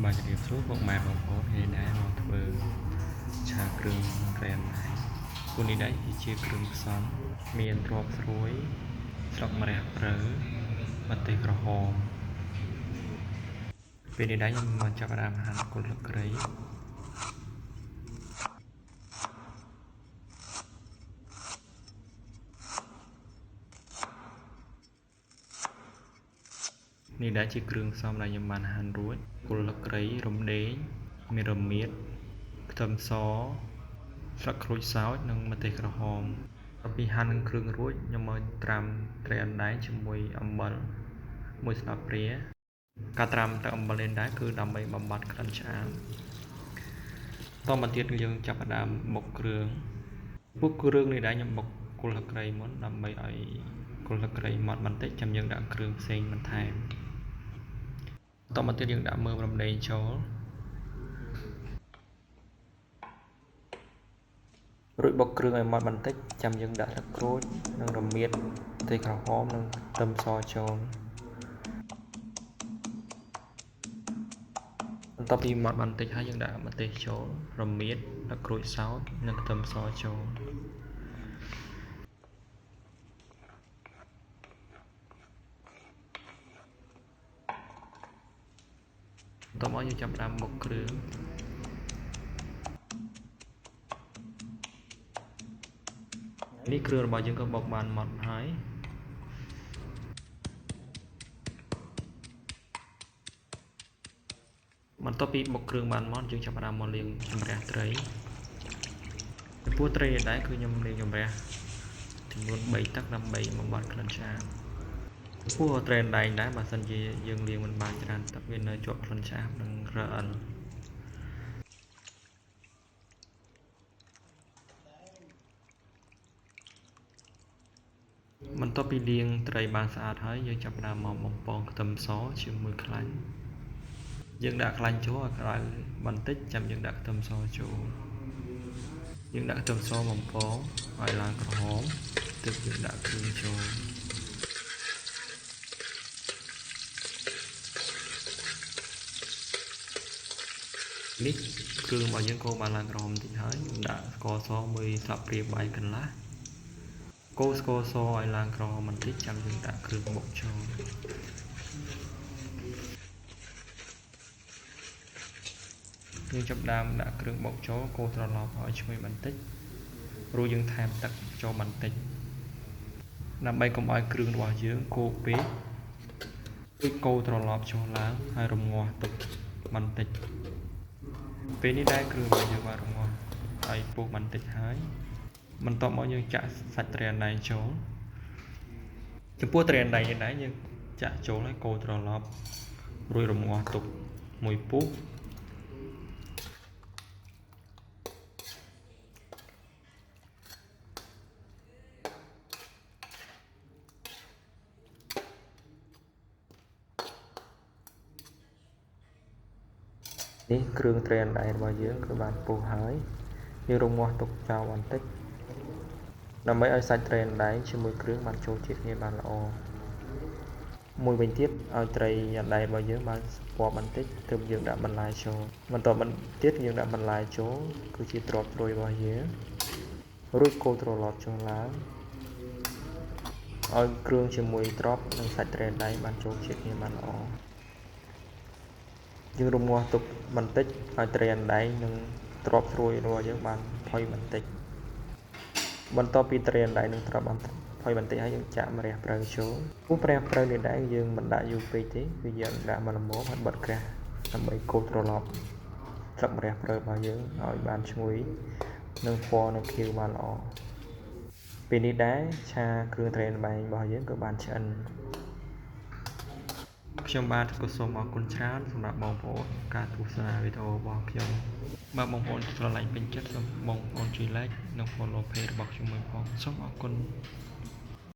Bàจะเรียบสู้พวกมาบางโพสให้ได้มาเปิดชาเครื่องแรนไหนคุณนี้ได้ที่เชียร์เครื่องซ้ำเมียนตรอบสวยสลักมาแรกเปรอมาเตะกระหอมเป็นได้ยังมันจะประดามหันคนละไกรนี่ได้ជាគ្រឿងផ្សំដែលខ្ញុំបានហាន់រួចគល់ស្លឹកគ្រៃរំដេងមានរមៀតខ្ទឹមសស្លឹកក្រូចសើចនិងម្ទេសក្រហមដល់ពីហាន់គ្រឿងរួចខ្ញុំមកត្រាំត្រីអណ្ដែងជាមួយអំបិលមួយស្លាបព្រាការត្រាំទឹកអំបិលនេះដែរគឺដើម្បីបំបត្តិក្លិនឆ្អាបតមកទៀតយើងចាប់ផ្ដើមបុកគ្រឿងពួកគ្រឿងនេះដែរខ្ញុំបុកគល់ស្លឹកគ្រៃមុនដើម្បីឲ្យគល់ស្លឹកគ្រៃម៉ត់បន្តិចចាំយើងដាក់គ្រឿងផ្សេងបន្ថែមតមកទៀតយើងដាក់មើមរំដេងចូលរួចបុកគ្រឿងឲ្យម៉ត់បន្តិចចាំយើងដាក់ស្លឹកក្រូចនិងរមៀតម្ទេសក្រហមនិងខ្ទឹមសចូលបន្ទាប់ពីម៉ត់បន្តិចហើយយើងដាក់ម្ទេសចូលរមៀតស្លឹកក្រូចសើចនិងខ្ទឹមសចូលបន្ទាប់មកយើងចាប់ផ្ដើមបុកគ្រឿងនេះគ្រឿងរបស់យើងក៏បុកបានម៉ត់ហើយបន្ទាប់ពីបុកគ្រឿងបានម៉ត់យើងចាប់ផ្ដើមមកលាងចម្រះត្រីចំពោះត្រីនេះដែរគឺខ្ញុំលាងចម្រះចំនួន3ទឹកដើម្បីបំបត្តិក្លិនឆ្អាបចំពោះត្រីអណ្ដែងដែរបើសិនជាយើងលាងមិនបានច្រើនទឹកវានៅជាប់ក្លិនឆ្អាបនិងរអិលបន្ទាប់ពីលាងត្រីបានស្អាតហើយយើងចាប់ផ្ដើមមកបំពងខ្ទឹមសជាមួយខ្លាញ់យើងដាក់ខ្លាញ់ចូលឲ្យក្តៅបន្តិចចាំយើងដាក់ខ្ទឹមសចូលយើងដាក់ខ្ទឹមសបំពងឲ្យឡើងក្រហមទើបយើងដាក់គ្រឿងចូលនេះគ្រឿងរបស់យើងកូរបានឡើងក្រហមបន្តិចហើយយើងដាក់ស្ករសមួយស្លាបព្រាបាយកន្លះកូរស្ករសឲ្យឡើងក្រហមបន្តិចចាំយើងដាក់គ្រឿងបុកចូលយើងចាប់ដើមដាក់គ្រឿងបុកចូលកូរត្រឡប់ឲ្យឈ្ងុយបន្តិចរួចយើងថែមទឹកចូលបន្តិចដើម្បីកុំឲ្យគ្រឿងរបស់យើងកូរពេករួចកូរត្រឡប់ចូលឡើងហើយរំងាស់ទុកបន្តិចពេលនេះដែរគ្រឿងរបស់យើងបានរំងាស់ឲ្យពុះបន្តិចហើយបន្ទាប់មកយើងចាក់សាច់ត្រីអណ្ដែងចូលចំពោះត្រីអណ្ដែងនេះដែរយើងចាក់ចូលហើយកូរត្រឡប់រួចរំងាស់ទុកមួយពុះនេះគ្រឿងត្រីអណ្ដែងរបស់យើងគឺបានពុះហើយយើងរំងាស់ទុកចោលបន្តិចដើម្បីឲ្យសាច់ត្រីអណ្ដែងជាមួយគ្រឿងបានចូលជាតិគ្នាបានល្អមួយវិញទៀតឲ្យត្រីអណ្ដែងរបស់យើងបានពណ៌បន្តិចទើបយើងដាក់បន្លែចូលបន្ទាប់ទៀតយើងដាក់បន្លែចូលគឺជាទ្រព្យត្រួយរបស់យើងរួចកូរត្រឡប់ចូលឡើងឲ្យគ្រឿងជាមួយទ្រព្យនិងសាច់ត្រីអណ្ដែងបានចូលជាតិគ្នាបានល្អយើងរំងាស់ទុកបន្តិចឲ្យត្រីអណ្ដែងនិងទ្រព្យត្រួយរបស់យើងបានផុយបន្តិចបន្ទាប់ពីត្រីអណ្ដែងនិងទ្រព្យបានផុយបន្តិចហើយយើងចាក់ម្រះព្រៅចូលព្រោះម្រះព្រៅនេះដែរយើងមិនដាក់យូរពេកទេគឺយើងដាក់មកល្មមហើយបិទក្រាស់ដើម្បីកូរត្រឡប់ស្លឹកម្រះព្រៅរបស់យើងឲ្យបានឈ្ងុយនិងពណ៌និងខៀវបានល្អពេលនេះដែរឆាគ្រឿងត្រីអណ្ដែងរបស់យើងក៏បានឆ្អិនខ្ញុំបាទក៏សូមអរគុណច្រើនសម្រាប់បងប្អូនការទស្សនាវីដេអូរបស់ខ្ញុំបើបងប្អូនស្រឡាញ់ពេញចិត្តសូមបងប្អូនជួយ like និង follow page របស់ខ្ញុំមួយផងសូមអរគុណ